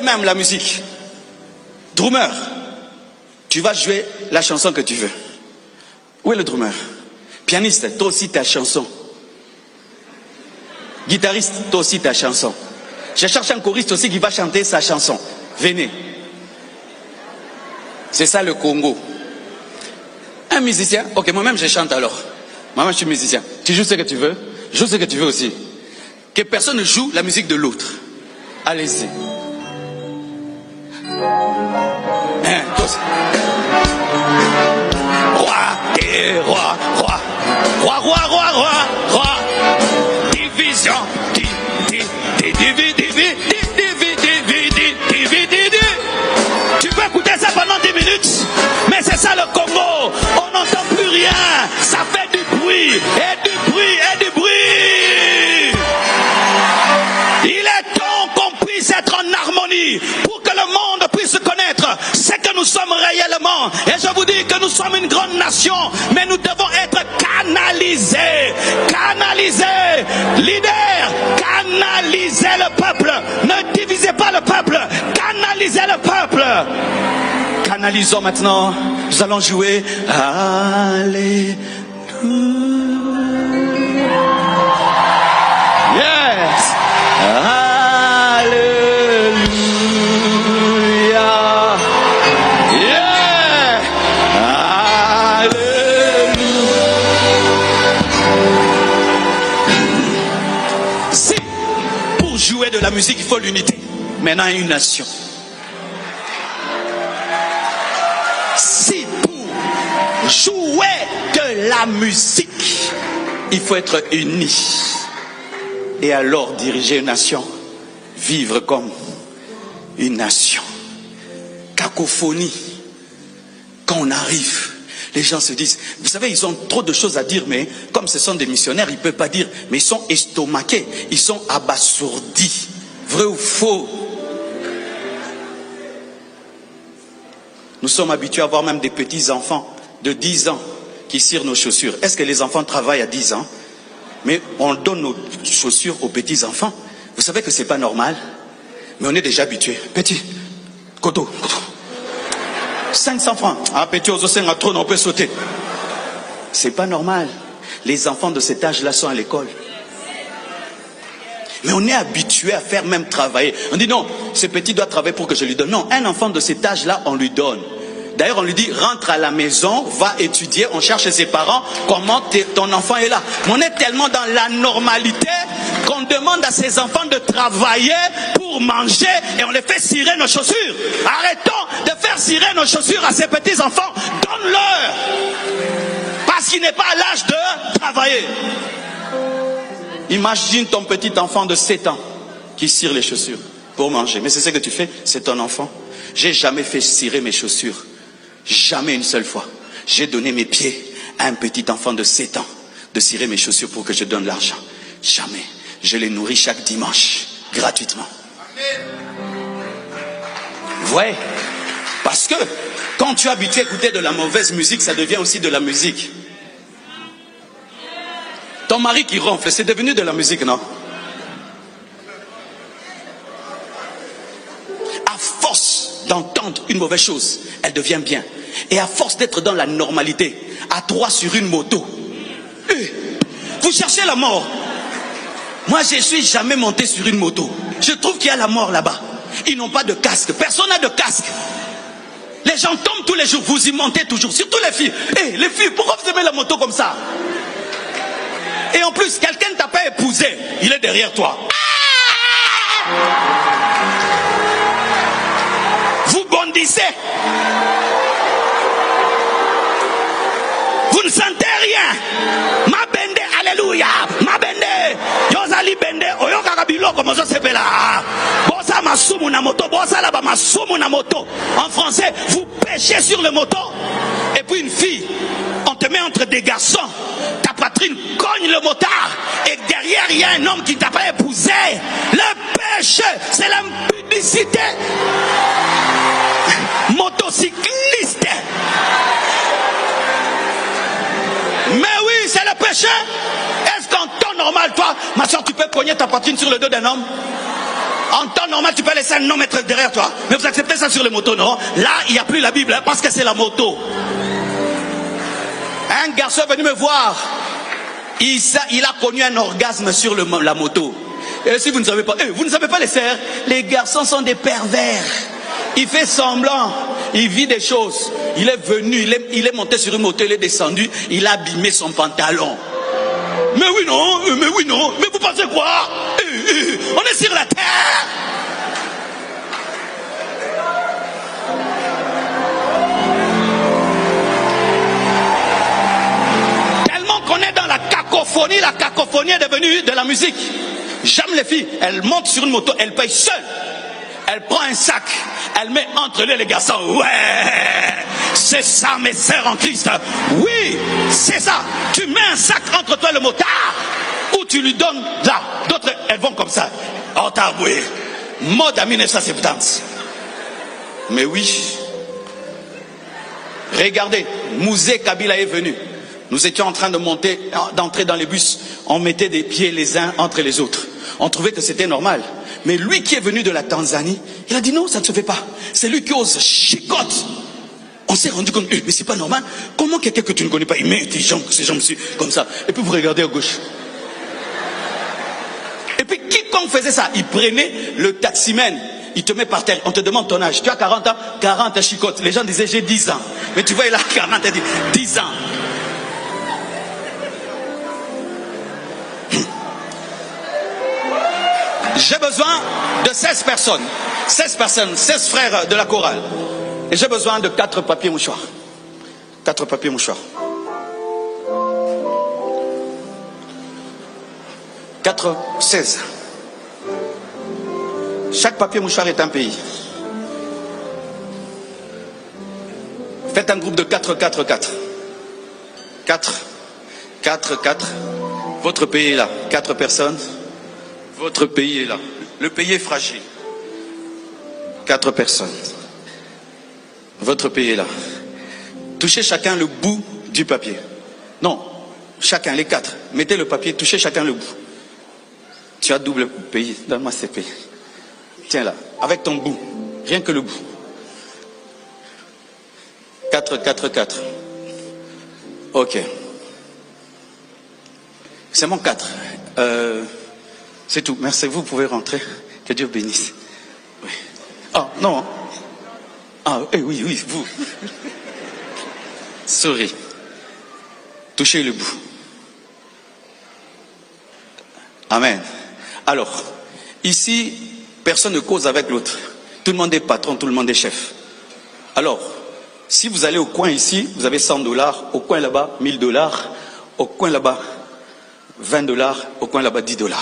même la musique. Drummer, tu vas jouer la chanson que tu veux. Où est le drummer? Pianiste, toi aussi ta chanson. Guitariste, toi aussi ta chanson. Je cherche un choriste aussi qui va chanter sa chanson. Venez. C'est ça le Congo. Un musicien, ok, moi-même je chante alors. Moi-même je suis musicien. Tu joues ce que tu veux, joue ce que tu veux aussi. Que personne ne joue la musique de l'autre. Allez-y. Roi et roi, roi. Roi, roi, roi, roi, roi. Division. Tu peux écouter ça pendant 10 minutes, mais c'est ça le Congo. On n'entend plus rien. Ça fait du bruit, et du bruit, et du bruit. Il est temps qu'on puisse être en harmonie pour que le monde puisse connaître ce que nous sommes réellement. Et je vous dis que nous sommes une grande nation, mais nous devons être canalisés. Canalisés. Leader, canalisez le peuple. Ne divisez pas le peuple. Canalisez le peuple. Canalisons maintenant. Nous allons jouer. Alléluia. Yes. Alléluia. Yeah. Alléluia. Si pour jouer de la musique il faut l'unité, maintenant une nation. Si pour jouer de la musique il faut être unis, et alors diriger une nation, vivre comme une nation. Cacophonie. Quand on arrive, les gens se disent, vous savez, ils ont trop de choses à dire, mais comme ce sont des missionnaires, ils ne peuvent pas dire, mais ils sont estomaqués, ils sont abasourdis. Vrai ou faux? Nous sommes habitués à voir même des petits enfants de 10 ans qui cirent nos chaussures. Est-ce que les enfants travaillent à 10 ans? Mais on donne nos chaussures aux petits enfants. Vous savez que c'est pas normal. Mais on est déjà habitué. Petit, koto. 500 francs. Ah, petit, on peut sauter. C'est pas normal. Les enfants de cet âge-là sont à l'école. Mais on est habitué à faire même travailler. On dit non, ce petit doit travailler pour que je lui donne. Non, un enfant de cet âge-là, on lui donne. D'ailleurs, on lui dit, rentre à la maison, va étudier, on cherche ses parents, comment ton enfant est là. Mais on est tellement dans la normalité qu'on demande à ses enfants de travailler pour manger et on les fait cirer nos chaussures. Arrêtons de faire cirer nos chaussures à ces petits enfants. Donne-leur. Parce qu'il n'est pas à l'âge de travailler. Imagine ton petit enfant de 7 ans qui cire les chaussures pour manger. Mais c'est ce que tu fais, c'est ton enfant. J'ai jamais fait cirer mes chaussures. Jamais une seule fois. J'ai donné mes pieds à un petit enfant de 7 ans de cirer mes chaussures pour que je donne l'argent. Jamais. Je les nourris chaque dimanche, gratuitement. Vous voyez? Parce que quand tu es habitué à écouter de la mauvaise musique, ça devient aussi de la musique. Ton mari qui ronfle, c'est devenu de la musique, non? À force d'entendre une mauvaise chose, elle devient bien. Et à force d'être dans la normalité, à 3 sur une moto, vous cherchez la mort. Moi, je ne suis jamais monté sur une moto. Je trouve qu'il y a la mort là-bas. Ils n'ont pas de casque. Personne n'a de casque. Les gens tombent tous les jours. Vous y montez toujours. Surtout les filles. Les filles, pourquoi vous aimez la moto comme ça? Et en plus, quelqu'un ne t'a pas épousé. Il est derrière toi. Vous bondissez. Vous ne sentez rien. Ma bende, alléluia. Ma bende. Yozali bende. Oyoka kabilo comme ça c'est là. Bossa masumu na moto. Bossa là bas masumu na moto. En français, vous pêchez sur le moto. Et puis une fille, on te met entre des garçons. Ta poitrine cogne le motard. Et derrière, il y a un homme qui t'a pas épousé. Le péché, c'est l'impudicité. Motocycliste. Mais oui, c'est le péché. Est-ce qu'en temps normal, toi, ma soeur, tu peux cogner ta poitrine sur le dos d'un homme? En temps normal, tu peux laisser un homme être derrière toi. Mais vous acceptez ça sur les motos, non? Là, il n'y a plus la Bible, hein, parce que c'est la moto. Un garçon est venu me voir. Il a connu un orgasme sur la moto. Et si vous ne savez pas, vous ne savez pas les sœurs, les garçons sont des pervers. Il fait semblant, il vit des choses. Il est venu, il est monté sur une moto, il est descendu, il a abîmé son pantalon. Mais oui non, mais vous pensez quoi? On est sur la terre. Tellement qu'on est dans la cacophonie est devenue de la musique. J'aime les filles, elles montent sur une moto, elles payent seules. Elle prend un sac, elle met entre les garçons. Ouais, c'est ça mes sœurs en Christ. Oui, c'est ça. Tu mets un sac entre toi et le motard, ou tu lui donnes là. D'autres, elles vont comme ça. Oh, t'as avoué. Mode à 1970. Mais oui. Regardez, Mouzé Kabila est venu. Nous étions en train d'entrer dans les bus. On mettait des pieds les uns entre les autres. On trouvait que c'était normal. Mais lui qui est venu de la Tanzanie, il a dit non, ça ne se fait pas. C'est lui qui ose chicote. On s'est rendu compte, mais c'est pas normal. Comment quelqu'un que tu ne connais pas, il met ses jambes comme ça. Et puis vous regardez à gauche. Et puis quiconque faisait ça, il prenait le taximène, il te met par terre, on te demande ton âge. Tu as 40 ans, 40 à chicote. Les gens disaient j'ai 10 ans. Mais tu vois, il a 40, il dit 10 ans. J'ai besoin de 16 personnes, 16 frères de la chorale. Et j'ai besoin de 4 papiers mouchoirs. 4 papiers mouchoirs. 16. Chaque papier mouchoir est un pays. Faites un groupe de 4. 4. Votre pays est là. 4 personnes. Votre pays est là. Le pays est fragile. 4 personnes. Votre pays est là. Touchez chacun le bout du papier. Non, chacun, les 4. Mettez le papier, touchez chacun le bout. Tu as double pays. Donne-moi ces pays. Tiens là, avec ton bout. Rien que le bout. 4. Ok. C'est mon 4. C'est tout. Merci. Vous pouvez rentrer. Que Dieu bénisse. Oui. Ah, non. Ah, oui, vous. Souris. Touchez le bout. Amen. Alors, ici, personne ne cause avec l'autre. Tout le monde est patron, tout le monde est chef. Alors, si vous allez au coin ici, vous avez $100. Au coin là-bas, $1000. Au coin là-bas, $20. Au coin là-bas, $10.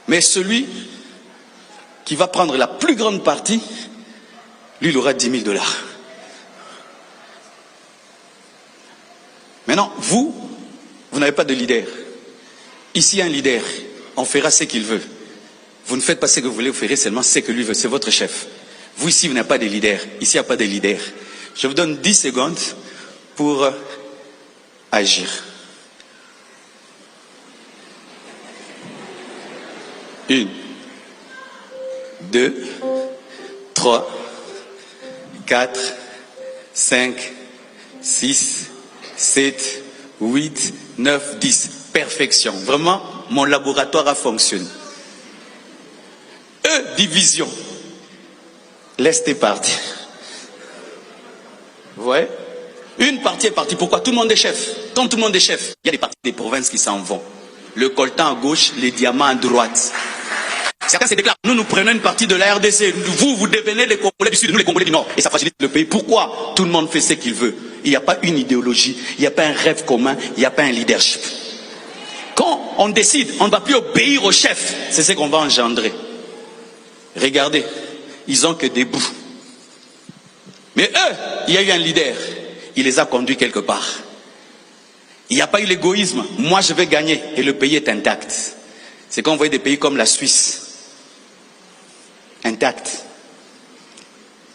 Mais celui qui va prendre la plus grande partie, lui, il aura $10,000. Maintenant, vous n'avez pas de leader. Ici, il y a un leader. On fera ce qu'il veut. Vous ne faites pas ce que vous voulez, vous ferez seulement ce que lui veut. C'est votre chef. Vous, ici, vous n'avez pas de leader. Ici, il n'y a pas de leader. Je vous donne 10 secondes pour agir. 1, 2, 3, 4, 5, 6, 7, 8, 9, 10. Perfection. Vraiment, mon laboratoire a fonctionné. Division. Laisse tes parties. Vous voyez? Une partie est partie. Pourquoi? Tout le monde est chef. Quand tout le monde est chef, il y a des parties des provinces qui s'en vont. Le coltan à gauche, les diamants à droite. Certains se déclarent, nous prenons une partie de la RDC. Vous devenez les Congolais du Sud, nous les Congolais du Nord. Et ça facilite le pays. Pourquoi? Tout le monde fait ce qu'il veut. Il n'y a pas une idéologie, il n'y a pas un rêve commun, il n'y a pas un leadership. Quand on décide, on ne va plus obéir au chef. C'est ce qu'on va engendrer. Regardez, ils n'ont que des bouts. Mais eux, il y a eu un leader. Il les a conduits quelque part. Il n'y a pas eu l'égoïsme. Moi, je vais gagner. Et le pays est intact. C'est quand on voit des pays comme la Suisse. Intact.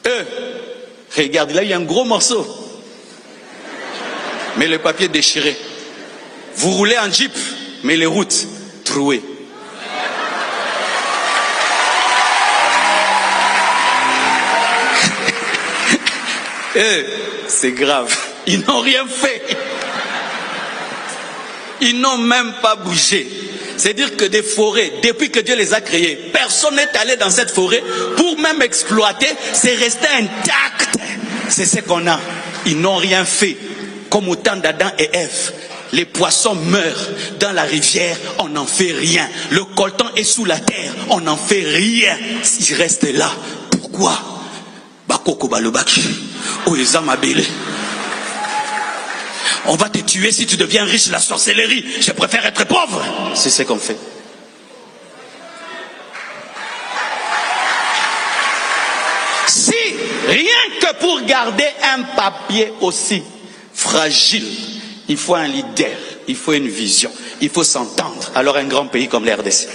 Eux, regarde, il a eu un gros morceau. Mais le papier déchiré. Vous roulez en jeep, mais les routes trouées. C'est grave. Ils n'ont rien fait. Ils n'ont même pas bougé. C'est-à-dire que des forêts, depuis que Dieu les a créées, personne n'est allé dans cette forêt pour même exploiter. C'est resté intact. C'est ce qu'on a. Ils n'ont rien fait. Comme au temps d'Adam et Ève. Les poissons meurent dans la rivière, on n'en fait rien. Le coltan est sous la terre, on n'en fait rien. S'il reste là, pourquoi? Bakoko balobaki, oezamabele. On va te tuer si tu deviens riche de la sorcellerie. Je préfère être pauvre. C'est ce qu'on fait. Si, rien que pour garder un papier aussi fragile, il faut un leader, il faut une vision, il faut s'entendre. Alors un grand pays comme la RDC.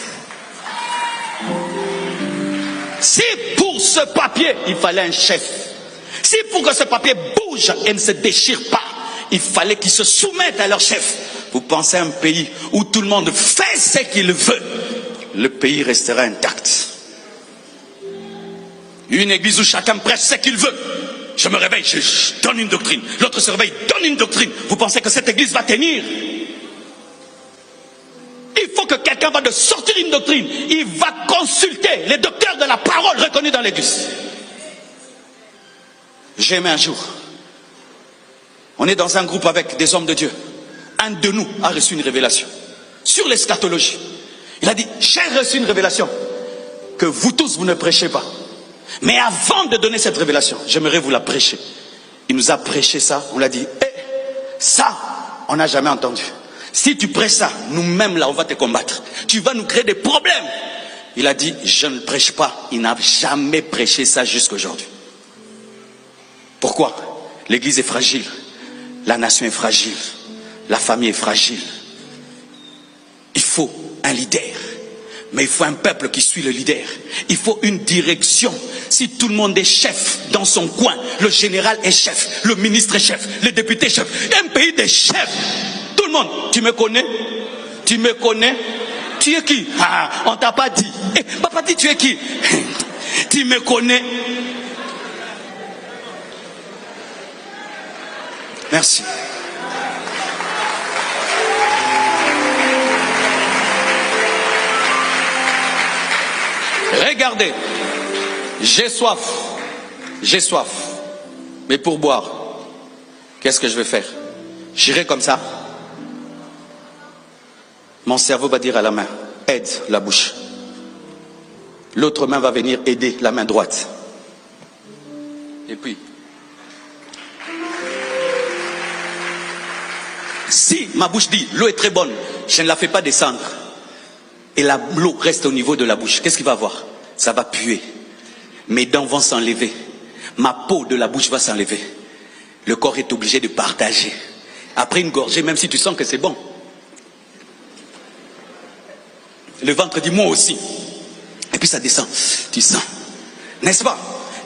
Si pour ce papier, il fallait un chef, si pour que ce papier bouge et ne se déchire pas, il fallait qu'ils se soumettent à leur chef. Vous pensez à un pays où tout le monde fait ce qu'il veut, le pays restera intact. Une église où chacun prêche ce qu'il veut. Je me réveille, je donne une doctrine. L'autre se réveille, donne une doctrine. Vous pensez que cette église va tenir? Il faut que quelqu'un va de sortir une doctrine. Il va consulter les docteurs de la parole reconnus dans l'église. J'ai aimé un jour. On est dans un groupe avec des hommes de Dieu. Un de nous a reçu une révélation sur l'eschatologie. Il a dit, j'ai reçu une révélation que vous tous, vous ne prêchez pas. Mais avant de donner cette révélation, j'aimerais vous la prêcher. Il nous a prêché ça, on l'a dit, ça, on n'a jamais entendu. Si tu prêches ça, nous-mêmes là, on va te combattre. Tu vas nous créer des problèmes. Il a dit, je ne prêche pas. Il n'a jamais prêché ça jusqu'à aujourd'hui. Pourquoi? L'église est fragile. La nation est fragile. La famille est fragile. Il faut un leader. Mais il faut un peuple qui suit le leader. Il faut une direction. Si tout le monde est chef dans son coin, le général est chef, le ministre est chef, le député est chef, un pays des chefs. Tout le monde, tu me connais? Tu me connais? Tu es qui? Ah, on t'a pas dit. Papa dit, tu es qui? Tu me connais? Merci. Regardez, j'ai soif, mais pour boire, qu'est-ce que je vais faire? J'irai comme ça. Mon cerveau va dire à la main, aide la bouche. L'autre main va venir aider la main droite. Et puis, si ma bouche dit, l'eau est très bonne, je ne la fais pas descendre, et l'eau reste au niveau de la bouche, qu'est-ce qu'il va avoir? Ça va puer. Mes dents vont s'enlever. Ma peau de la bouche va s'enlever. Le corps est obligé de partager. Après une gorgée, même si tu sens que c'est bon, le ventre dit moi aussi. Et puis ça descend. Tu sens. N'est-ce pas?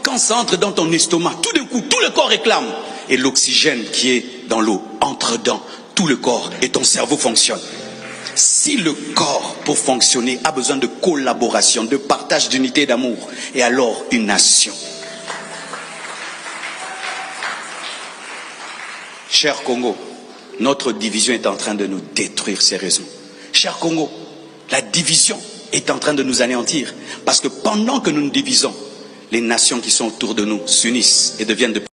Quand ça entre dans ton estomac, tout d'un coup, tout le corps réclame. Et l'oxygène qui est dans l'eau entre dans tout le corps et ton cerveau fonctionne. Si le corps, pour fonctionner, a besoin de collaboration, de partage d'unité et d'amour, et alors une nation. Cher Congo, notre division est en train de nous détruire sérieusement. Cher Congo, la division est en train de nous anéantir. Parce que pendant que nous nous divisons, les nations qui sont autour de nous s'unissent et deviennent de